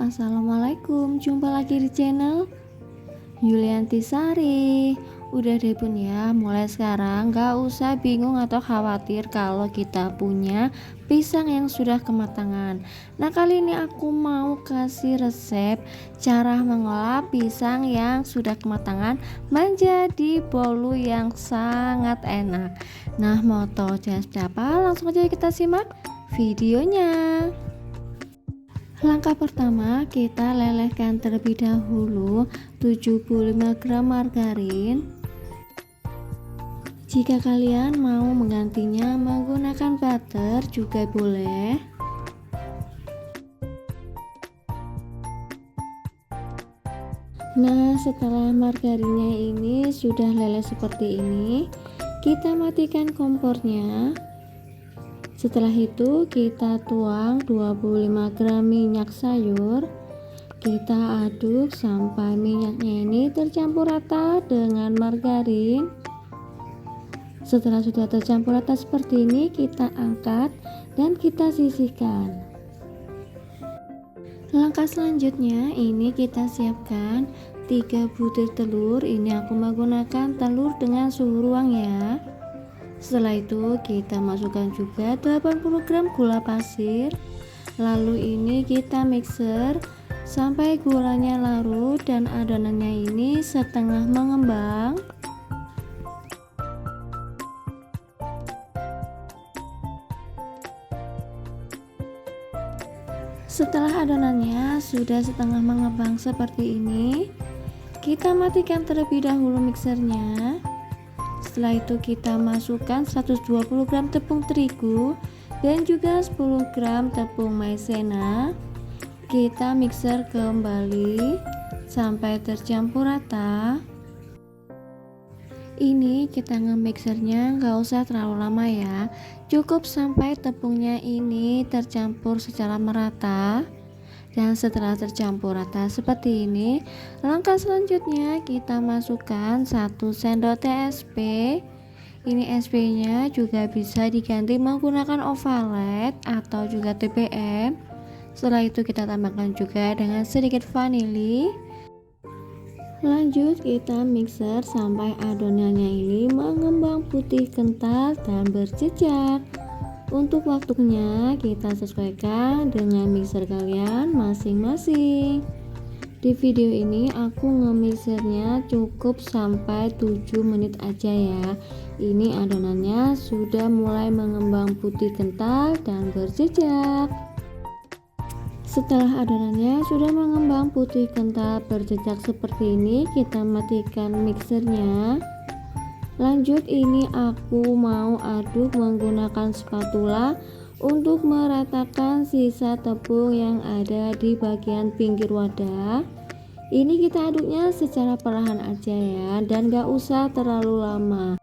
Assalamualaikum, jumpa lagi di channel Yulianti Sari. Udah deh bun ya, mulai sekarang gak usah bingung atau khawatir kalau kita punya pisang yang sudah kematangan. Nah kali ini aku mau kasih resep cara mengolah pisang yang sudah kematangan menjadi bolu yang sangat enak. Nah mau tahu cara seperti apa? Langsung aja kita simak videonya. Langkah pertama, kita lelehkan terlebih dahulu 75 gram margarin. Jika kalian mau menggantinya menggunakan butter juga boleh. Nah, setelah margarinnya ini sudah leleh seperti ini, kita matikan kompornya. Setelah itu kita tuang 25 gram minyak sayur. Kita aduk sampai minyaknya ini tercampur rata dengan margarin. Setelah sudah tercampur rata seperti ini, kita angkat dan kita sisihkan. Langkah selanjutnya ini kita siapkan 3 butir telur. Ini aku menggunakan telur dengan suhu ruang ya. Setelah itu kita masukkan juga 80 gram gula pasir. Lalu ini kita mixer sampai gulanya larut dan adonannya ini setengah mengembang. Setelah adonannya sudah setengah mengembang seperti ini, kita matikan terlebih dahulu mixernya. Setelah itu kita masukkan 120 gram tepung terigu dan juga 10 gram tepung maizena. Kita mixer kembali sampai tercampur rata. Ini kita nge-mixernya nggak usah terlalu lama ya, cukup sampai tepungnya ini tercampur secara merata. Dan setelah tercampur rata seperti ini, langkah selanjutnya kita masukkan 1 sendok teh SP. Ini SP nya juga bisa diganti menggunakan ovalet atau juga TBM. Setelah itu kita tambahkan juga dengan sedikit vanili. Lanjut kita mixer sampai adonannya ini mengembang putih kental dan berjejak. Untuk waktunya kita sesuaikan dengan mixer kalian masing-masing. Di video ini aku nge-mixernya cukup sampai 7 menit aja ya. Ini adonannya sudah mulai mengembang putih kental dan berjejak. Setelah adonannya sudah mengembang putih kental berjejak seperti ini, kita matikan mixernya. Lanjut ini aku mau aduk menggunakan spatula untuk meratakan sisa tepung yang ada di bagian pinggir wadah. Ini kita aduknya secara perlahan aja ya, dan gak usah terlalu lama.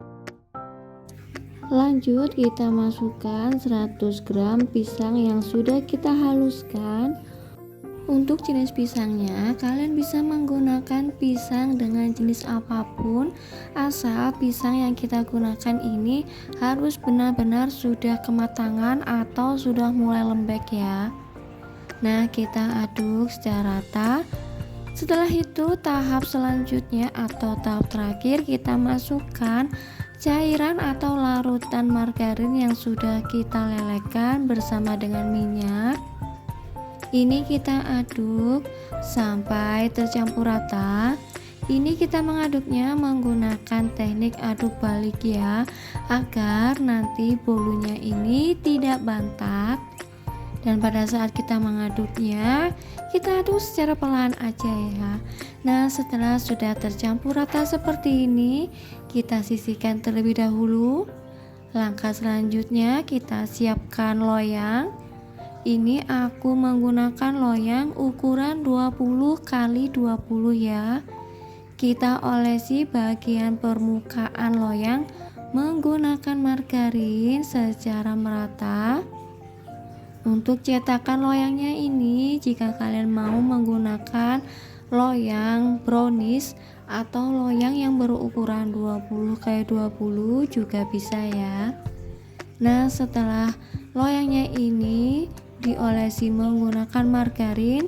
Lanjut kita masukkan 100 gram pisang yang sudah kita haluskan. Untuk jenis pisangnya, kalian bisa menggunakan pisang dengan jenis apapun, asal pisang yang kita gunakan ini harus benar-benar sudah kematangan atau sudah mulai lembek ya. Nah, kita aduk secara rata. Setelah itu, tahap selanjutnya atau tahap terakhir, kita masukkan cairan atau larutan margarin yang sudah kita lelehkan bersama dengan minyak. Ini kita aduk sampai tercampur rata. Ini kita mengaduknya menggunakan teknik aduk balik ya, agar nanti bolunya ini tidak bantat. Dan pada saat kita mengaduknya, kita aduk secara pelan aja ya. Nah, setelah sudah tercampur rata seperti ini, kita sisihkan terlebih dahulu. Langkah selanjutnya kita siapkan loyang. Ini aku menggunakan loyang ukuran 20 x 20 ya. Kita olesi bagian permukaan loyang menggunakan margarin secara merata. Untuk cetakan loyangnya ini, jika kalian mau menggunakan loyang brownies atau loyang yang berukuran 20 x 20 juga bisa ya. Nah, setelah loyangnya ini diolesi menggunakan margarin,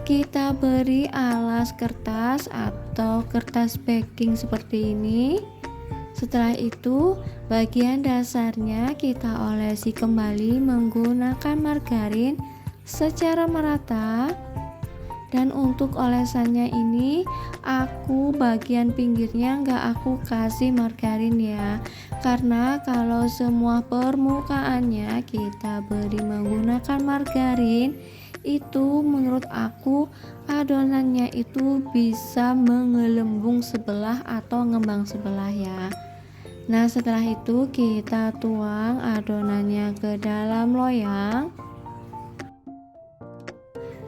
kita beri alas kertas atau kertas baking seperti ini. Setelah itu, bagian dasarnya kita olesi kembali menggunakan margarin secara merata. Dan untuk olesannya ini, aku bagian pinggirnya nggak aku kasih margarin ya, karena kalau semua permukaannya kita beri menggunakan margarin, itu menurut aku adonannya itu bisa menggelembung sebelah atau ngembang sebelah ya. Nah, setelah itu kita tuang adonannya ke dalam loyang.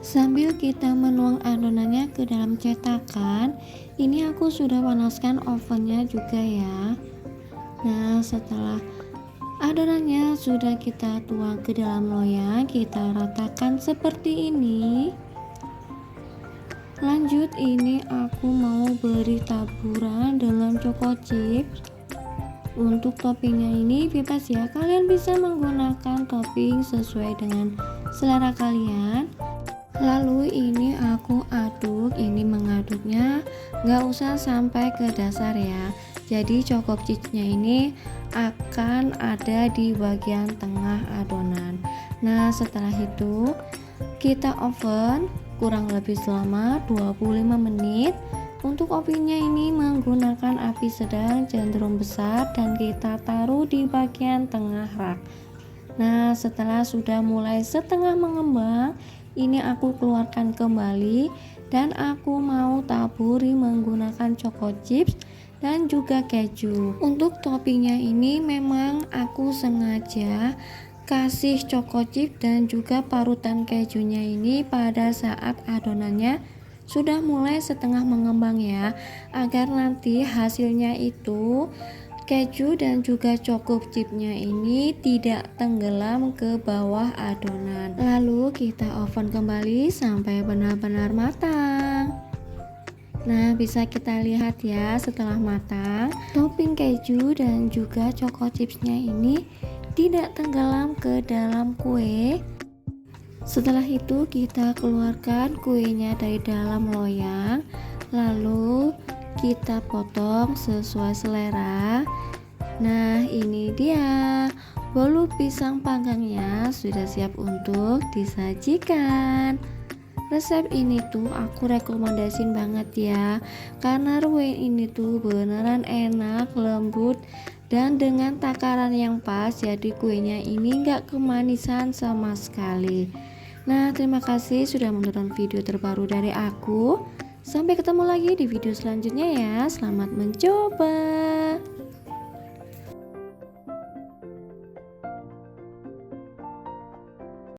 Sambil kita menuang adonannya ke dalam cetakan, ini aku sudah panaskan ovennya juga ya. Nah, setelah adonannya sudah kita tuang ke dalam loyang, kita ratakan seperti ini. Lanjut, ini aku mau beri taburan dengan choco chips. Untuk toppingnya ini bebas ya, kalian bisa menggunakan topping sesuai dengan selera kalian. Lalu ini aku aduk, ini mengaduknya nggak usah sampai ke dasar ya. Jadi choco chipsnya ini akan ada di bagian tengah adonan. Nah, setelah itu kita oven kurang lebih selama 25 menit. Untuk ovennya ini menggunakan api sedang cenderung besar dan kita taruh di bagian tengah rak. Nah, setelah sudah mulai setengah mengembang, ini aku keluarkan kembali dan aku mau taburi menggunakan choco chips dan juga keju. Untuk toppingnya ini memang aku sengaja kasih choco chips dan juga parutan kejunya ini pada saat adonannya sudah mulai setengah mengembang ya, agar nanti hasilnya itu keju dan juga choco chipnya ini tidak tenggelam ke bawah adonan. Lalu kita oven kembali sampai benar-benar matang. Nah, bisa kita lihat ya, setelah matang, topping keju dan juga choco chipsnya ini tidak tenggelam ke dalam kue. Setelah itu kita keluarkan kuenya dari dalam loyang, lalu kita potong sesuai selera. Nah, ini dia bolu pisang panggangnya sudah siap untuk disajikan. Resep ini tuh aku rekomendasiin banget ya, karena ruwen ini tuh beneran enak, lembut, dan dengan takaran yang pas, jadi kuenya ini nggak kemanisan sama sekali. Nah, terima kasih sudah menonton video terbaru dari aku. Sampai ketemu lagi di video selanjutnya ya. Selamat mencoba.